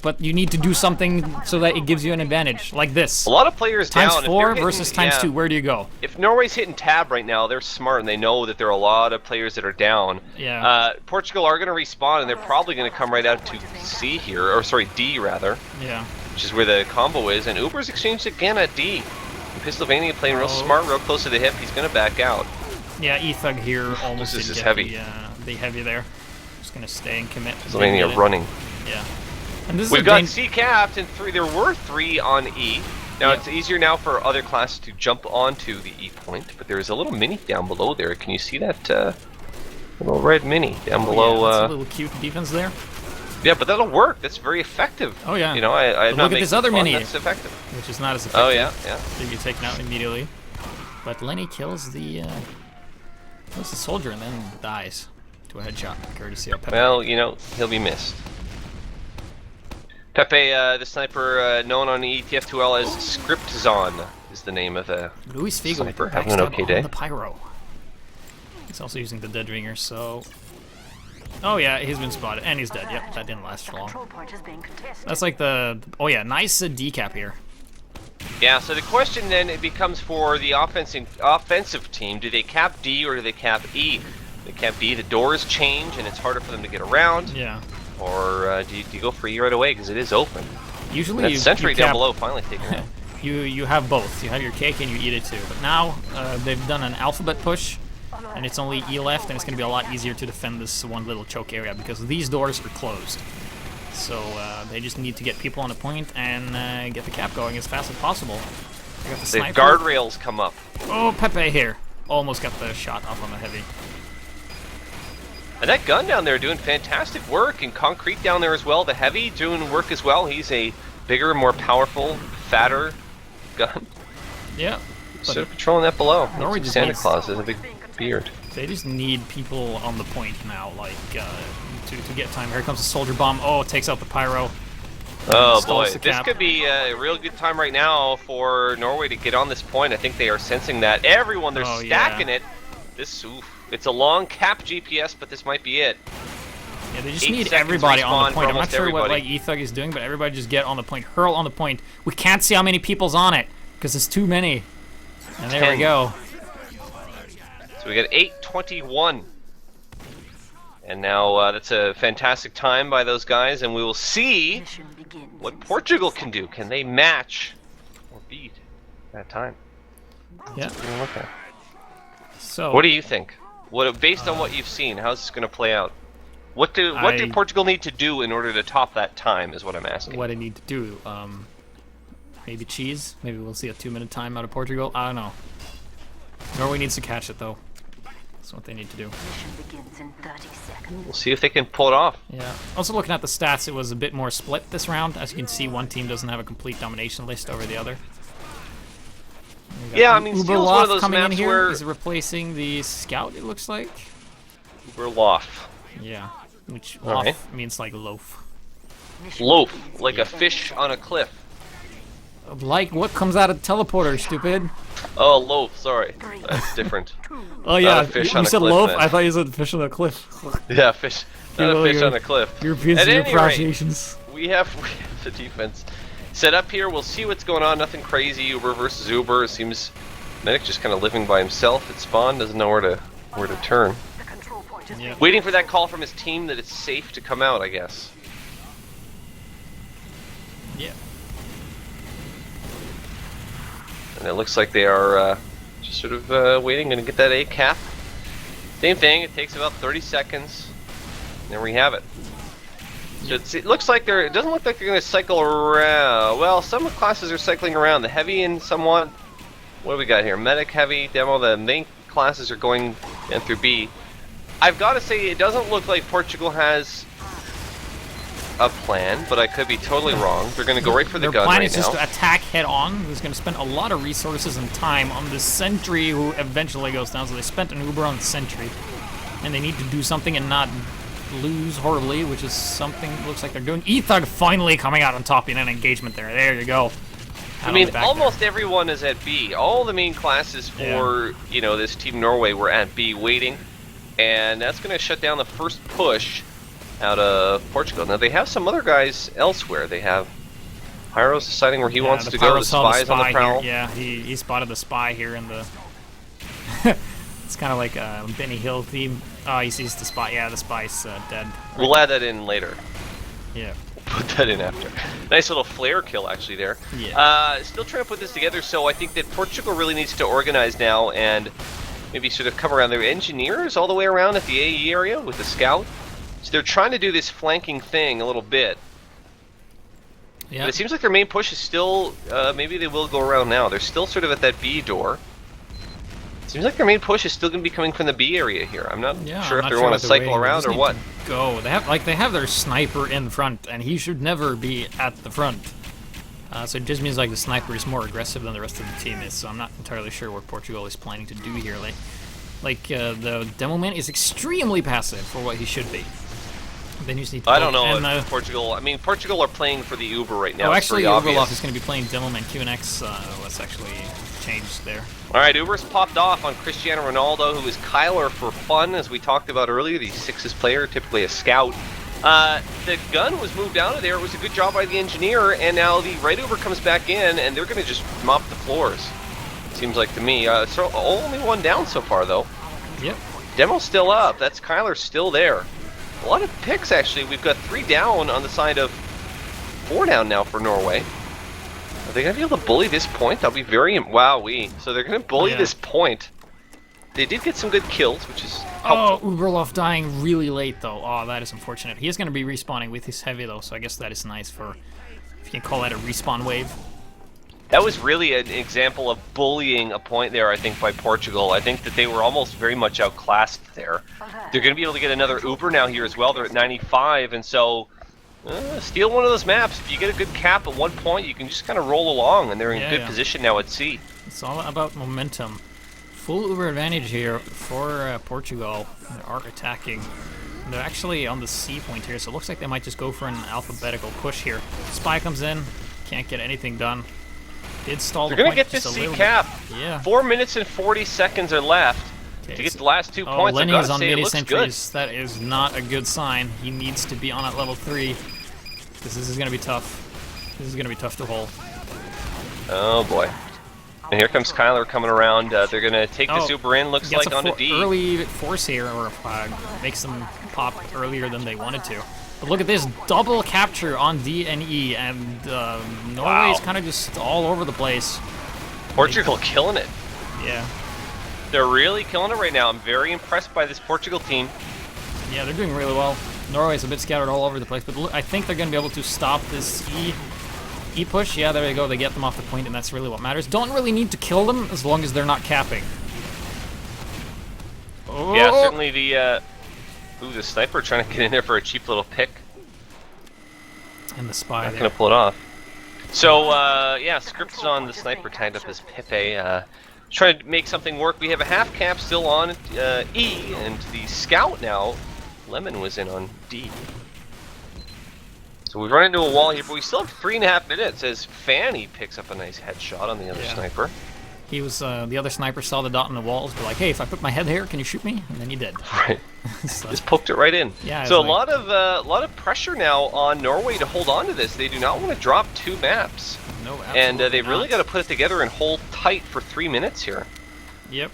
but you need to do something so that it gives you an advantage, like this. A lot of players times down. 4 versus times 2, where do you go? If Norway's hitting tab right now, they're smart, and they know that there are a lot of players that are down. Yeah. Portugal are going to respawn, and they're probably going to come right out to C here, or sorry, D rather. Yeah. Which is where the combo is, and Uber's exchanged again at D. And Pennsylvania playing real smart, real close to the hip. He's going to back out. Yeah, Ethug here almost This didn't is get heavy. The heavy there. Just going to stay and commit. Pennsylvania running. Yeah. And this is We've got C capped, and there were 3 on E. Now it's easier now for other classes to jump onto the E point, but there's a little mini down below there. Can you see that little red mini down below? Yeah, that's a little cute defense there. Yeah, but that'll work. That's very effective. Oh yeah. You know, I'm not look at this other mini. That's effective. Which is not as effective. Oh yeah, yeah. So you get taken out immediately. But Lenny kills the soldier and then dies to a headshot, courtesy of Pepe. Well, you know, he'll be missed. Pepe, the sniper known on ETF2L as Scriptzon, is the name of the Luis Figo sniper. Having an okay day. The pyro. He's also using the dead ringer, so. Oh yeah, he's been spotted and he's dead. Yep, that didn't last long. That's like the. Oh yeah, nice decap here. Yeah, so the question then it becomes for the offensive team: do they cap D or do they cap E? They cap D, the doors change and it's harder for them to get around. Yeah. Or do you go for E right away because it is open? Usually, that sentry down below finally taken out. You have both. You have your cake and you eat it too. But now they've done an alphabet push, and it's only E left, and it's going to be a lot easier to defend this one little choke area because these doors are closed. So they just need to get people on a point and get the cap going as fast as possible. They got the sniper. Guardrails come up. Oh, Pepe here. Almost got the shot off on the heavy. And that gun down there doing fantastic work, and Concrete down there as well. The Heavy doing work as well. He's a bigger, more powerful, fatter gun. Yeah. Sort of patrolling that below. Norway just Santa needs- Claus has a big beard. They just need people on the point now, like, to get time. Here comes the soldier bomb. Oh, it takes out the pyro. Oh Stalls boy, the this cap. could be a real good time right now for Norway to get on this point. I think they are sensing that. Everyone, they're Oh, stacking yeah. it. This, oof, it's a long cap GPS, but this might be it. Yeah, they just 8 need seconds everybody on respawn the for point. I'm not almost sure what everybody. like Ethug is doing, but everybody just get on the point. Hurl on the point. We can't see how many people's on it because it's too many. And there 10. we go. So we got 8:21. And now that's a fantastic time by those guys, and we will see what Portugal can do. Can they match or beat that time? Yeah. That's what we're looking at. So. What do you think? What, based on what you've seen, how's this going to play out? What do Portugal need to do in order to top that time? Is what I'm asking. What I need to do? Maybe cheese. Maybe we'll see a 2-minute time out of Portugal. I don't know. Norway needs to catch it though. That's what they need to do. We'll see if they can pull it off. Yeah. Also looking at the stats, it was a bit more split this round. As you can see, one team doesn't have a complete domination list over the other. Yeah, I mean, Steel's one of those coming in maps here where is replacing the scout. It looks like. Uberlof. Yeah, which All loaf right. means like loaf. Loaf, like a fish on a cliff. Like what comes out of the teleporter, stupid. Oh, loaf. Sorry, that's different. Oh yeah, a fish you on a said cliff, loaf. man. I thought you said fish on a cliff. Yeah, fish. Not a Well, fish you're- on a cliff. Europeans At and your any rate, pronunciations. we have the defense set up here. We'll see what's going on. Nothing crazy. Uber versus Uber. It seems Medic just kind of living by himself at spawn. Doesn't know where to turn. Yeah. Waiting for that call from his team that it's safe to come out, I guess. Yeah. And it looks like they are just sort of waiting, going to get that A cap. Same thing, it takes about 30 seconds. There we have it. So it looks like it doesn't look like they're going to cycle around. Well, some classes are cycling around. The heavy and somewhat, what do we got here? Medic, heavy, demo, the main classes are going in through B. I've got to say, it doesn't look like Portugal has a plan, but I could be totally wrong. They're going to go right for the Their gun plan right is just now. to attack head on. Who's going to spend a lot of resources and time on the sentry who eventually goes down. So they spent an Uber on the sentry. And they need to do something and not lose horribly, which is something it looks like they're doing. Ethug finally coming out on top in an engagement there. There you go. I mean, almost everyone is at B. All the main classes for, this Team Norway were at B waiting. And that's going to shut down the first push out of Portugal. Now, they have some other guys elsewhere. They have Pyro's deciding where he wants to go. The spy's on the prowl. Here. Yeah, he spotted the spy here in the... It's kind of like a Benny Hill theme. Oh, he sees the spy. Yeah, the spy's dead. We'll add that in later. Yeah. Put that in after. Nice little flare kill, actually, there. Yeah. Still trying to put this together, so I think that Portugal really needs to organize now and maybe sort of come around. Their engineers all the way around at the AE area with the scout. So they're trying to do this flanking thing a little bit. Yeah. But it seems like their main push is still, maybe they will go around now. They're still sort of at that B door. Seems like their main push is still going to be coming from the B area here. I'm not sure if they want to cycle around or what. Go. They have their sniper in front, and he should never be at the front. So it just means like the sniper is more aggressive than the rest of the team is. So I'm not entirely sure what Portugal is planning to do here. The demo man is extremely passive for what he should be. Then you just need to. I don't know if Portugal. I mean, Portugal are playing for the Uber right now. Oh, it's actually, pretty obvious. Uberlof is going to be playing Demoman QNX. Let's actually change there. All right, Uber's popped off on Cristiano Ronaldo, who is Kyler for fun, as we talked about earlier. The Sixes player, typically a scout. The gun was moved out of there. It was a good job by the engineer, and now the right Uber comes back in, and they're going to just mop the floors. Seems like to me. So only one down so far, though. Yep. Demo's still up. That's Kyler still there. A lot of picks, actually. We've got 3 down on the side of 4 down now for Norway. Are they going to be able to bully this point? That'll be very... Wowee. So they're going to bully this point. They did get some good kills, which is helpful. Oh, Uberlof dying really late, though. Oh, that is unfortunate. He is going to be respawning with his heavy, though, so I guess that is nice for... If you can call that a respawn wave. That was really an example of bullying a point there, I think, by Portugal. I think that they were almost very much outclassed there. They're going to be able to get another Uber now here as well. They're at 95, and so steal one of those maps. If you get a good cap at one point, you can just kind of roll along, and they're in good position now at C. It's all about momentum. Full Uber advantage here for Portugal. They are attacking. They're actually on the C point here, so it looks like they might just go for an alphabetical push here. Spy comes in, can't get anything done. Did stall They're the going to point get this just a C little cap. bit. Yeah. 4 minutes and 40 seconds are left to get the last 2 points. Lenny is on midi good. That is not a good sign. He needs to be on at level 3. This is going to be tough. This is going to be tough to hold. Oh boy. And here comes Kyler coming around. They're going to take this Uber in, looks like, onto D. Early force here, or makes them pop earlier than they wanted to. But look at this double capture on D and E, and Norway's kind of just all over the place. Portugal killing it. Yeah. They're really killing it right now. I'm very impressed by this Portugal team. Yeah, they're doing really well. Norway's a bit scattered all over the place, but look, I think they're going to be able to stop this E push. Yeah, there you go. They get them off the point, and that's really what matters. Don't really need to kill them as long as they're not capping. Oh. Yeah, certainly the sniper trying to get in there for a cheap little pick. And the spy Not going to pull it off. So, yeah, scripts on the sniper tagged up as Pepe. Trying to make something work. We have a half cap still on E, and the scout now, Lemon, was in on D. So we run into a wall here, but we still have 3.5 minutes as Fanny picks up a nice headshot on the other sniper. He was, the other sniper saw the dot in the walls, but like, hey, if I put my head here, can you shoot me? And then he did. Right. So, just poked it right in. Yeah. So a lot of pressure now on Norway to hold on to this. They do not want to drop 2 maps. No, absolutely and they've really not. got to put it together and hold tight for 3 minutes here. Yep.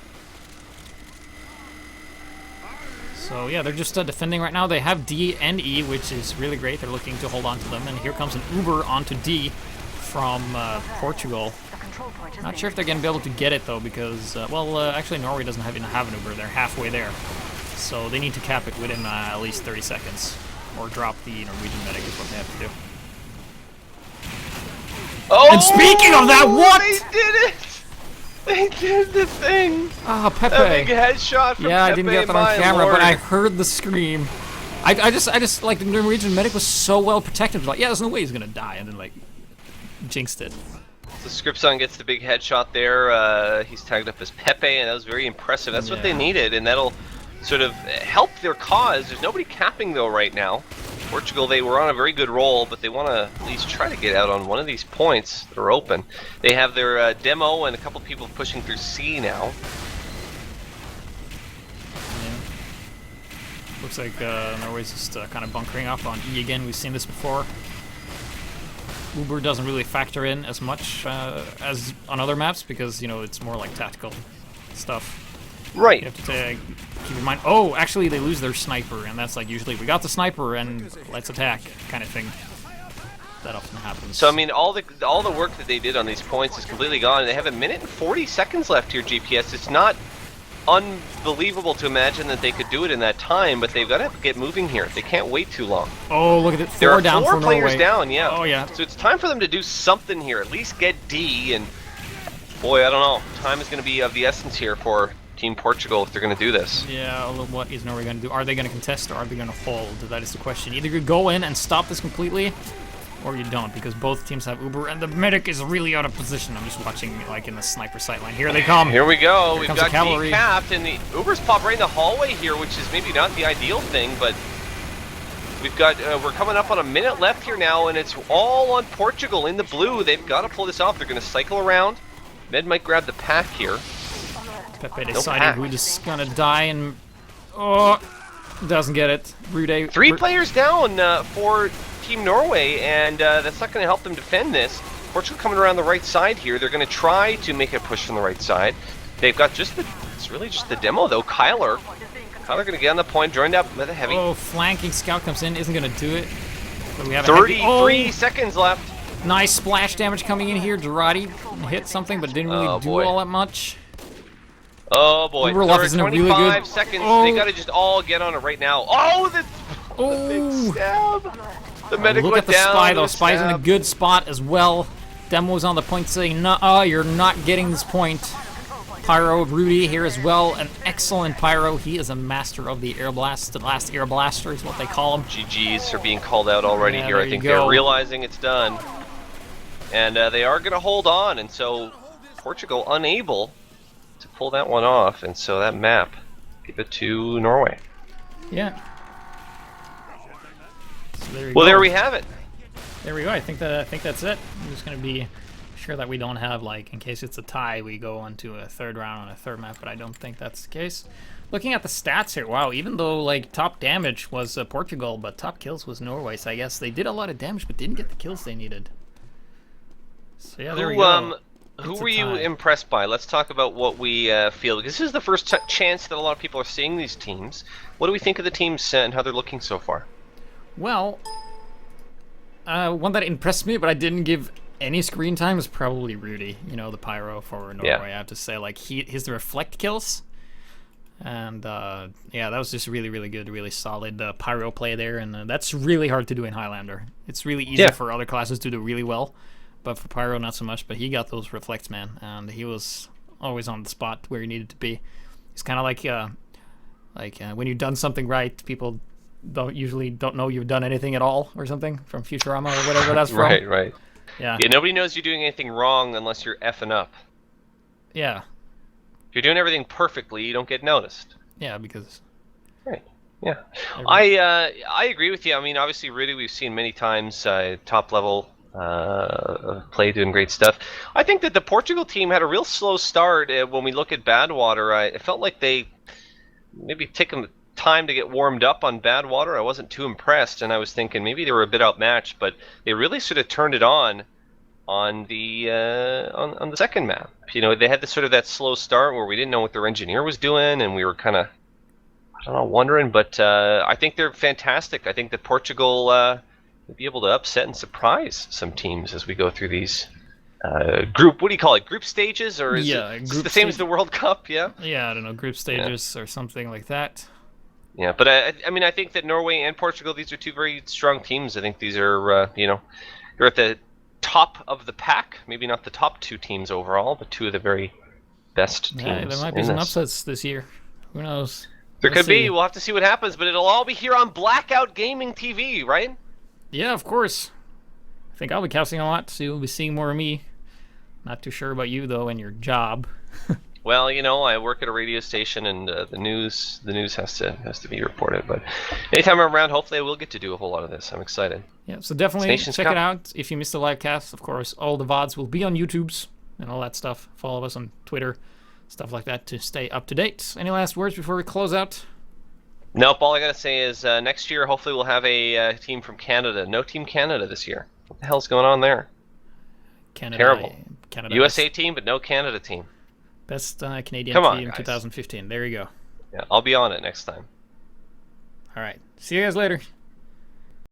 So yeah, they're just defending right now. They have D and E, which is really great. They're looking to hold on to them. And here comes an Uber onto D from Portugal. Not sure if they're going to be able to get it, though, because, actually Norway doesn't even have an Uber. They're halfway there. So they need to cap it within at least 30 seconds. Or drop the Norwegian medic is what they have to do. Oh! And speaking of that, what? They did it! They did the thing! Ah, Pepe. A big headshot from Pepe, I didn't get that on camera, Lord. but I heard the scream. I just, like, the Norwegian medic was so well protected. Like, yeah, there's no way he's going to die. And then, like, jinxed it. So Scripson gets the big headshot there. He's tagged up as Pepe, and that was very impressive. That's what they needed, and that'll sort of help their cause. There's nobody capping, though, right now. Portugal, they were on a very good roll, but they want to at least try to get out on one of these points that are open. They have their demo and a couple people pushing through C now. Yeah. Looks like Norway's just kind of bunkering up on E again. We've seen this before. Uber doesn't really factor in as much as on other maps because, you know, it's more like tactical stuff. Right. You have to keep in mind, oh, actually they lose their sniper, and that's like usually, we got the sniper and let's attack kind of thing. That often happens. So, I mean, all the work that they did on these points is completely gone. They have 1 minute and 40 seconds left here, GPS. It's not unbelievable to imagine that they could do it in that time, but they've got to get moving here. They can't wait too long. Oh, look at it. There are down 4 for players Norway. down, yeah. Oh, yeah. So it's time for them to do something here. At least get D, and boy, I don't know. Time is going to be of the essence here for Team Portugal if they're going to do this. Yeah, although what is Norway going to do? Are they going to contest or are they going to hold? That is the question. Either you go in and stop this completely, or you don't, because both teams have Uber, and the medic is really out of position. I'm just watching, like, in the sniper sight line. Here they come. Here we go. Here We've comes got the cavalry. capped, and the Uber's pop right in the hallway here, which is maybe not the ideal thing, but we've got, we're coming up on 1 minute left here now, and it's all on Portugal in the blue. They've got to pull this off. They're going to cycle around. Med might grab the pack here. Pepe deciding who is going to die, and doesn't get it. Rude. 3 players down for Team Norway, and that's not going to help them defend this. Portugal coming around the right side here. They're going to try to make a push from the right side. They've got it's really just the demo, though. Kyler going to get on the point, joined up with a heavy. Oh, flanking scout comes in, isn't going to do it. But we have 33 seconds left. Nice splash damage coming in here. Durati hit something, but didn't really do all that much. Oh boy, Uberloff is in a really good... seconds. They gotta just all get on it right now. Oh, the big stab. The medic Look went at the down. spy, though. Spy's in a good spot as well. Demo's on the point saying, "Nuh-uh, you're not getting this point." Pyro, Rudy here as well, an excellent Pyro. He is a master of the air blast. The last air blaster is what they call him. GGs are being called out already here. I think go. they're realizing it's done. And they are going to hold on, and so Portugal unable to pull that one off, and so that map, give it to Norway. Yeah. So there we have it. There we go. I think that's it. I'm just gonna be sure that we don't have, like, in case it's a tie, we go on to a third round on a third map, but I don't think that's the case. Looking at the stats here, wow, even though, like, top damage was Portugal, but top kills was Norway, so I guess they did a lot of damage but didn't get the kills they needed. So yeah, there we go. Who were you impressed by? Let's talk about what we feel. This is the first chance that a lot of people are seeing these teams. What do we think of the teams and how they're looking so far? Well, one that impressed me, but I didn't give any screen time, is probably Rudy. You know, the Pyro for Norway. Yeah. I have to say, like, his reflect kills, and yeah, that was just really, really good, really solid Pyro play there, and that's really hard to do in Highlander. It's really easy for other classes to do really well, but for Pyro not so much. But he got those reflects, man, and he was always on the spot where he needed to be. It's kind of like when you've done something right, people usually don't know you've done anything at all or something, from Futurama or whatever that's from. Right. Yeah, nobody knows you're doing anything wrong unless you're effing up. Yeah. If you're doing everything perfectly, you don't get noticed. Yeah, because... Right. Yeah. I agree with you. I mean, obviously, Rudy, we've seen many times, top level play, doing great stuff. I think that the Portugal team had a real slow start. When we look at Badwater, it felt like they maybe taken time to get warmed up on Badwater. I wasn't too impressed, and I was thinking maybe they were a bit outmatched, but they really sort of turned it on the second map. You know, they had this sort of that slow start where we didn't know what their engineer was doing, and we were kind of, I don't know, wondering. But I think they're fantastic. I think that Portugal will be able to upset and surprise some teams as we go through these what do you call it? Group stages, or is it the same as the World Cup? Yeah. Yeah, I don't know, group stages or something like that. Yeah, but I mean, I think that Norway and Portugal, these are two very strong teams. I think these are, they're at the top of the pack. Maybe not the top two teams overall, but two of the very best teams. Yeah, there might be some upsets this year. Who knows? There could be. We'll have to see what happens, but it'll all be here on Blackout Gaming TV, right? Yeah, of course. I think I'll be casting a lot, so you'll be seeing more of me. Not too sure about you, though, and your job. Well, you know, I work at a radio station, and the news has to be reported. But anytime I'm around, hopefully I will get to do a whole lot of this. I'm excited. Yeah, so definitely check it out. If you missed the live cast, of course, all the VODs will be on YouTube's and all that stuff. Follow us on Twitter, stuff like that, to stay up to date. Any last words before we close out? Nope, all I gotta say is next year, hopefully we'll have a team from Canada. No Team Canada this year. What the hell's going on there? Canada, terrible. Canada USA team, but no Canada team. Best Canadian team guys. 2015. There you go. Yeah, I'll be on it next time. All right. See you guys later.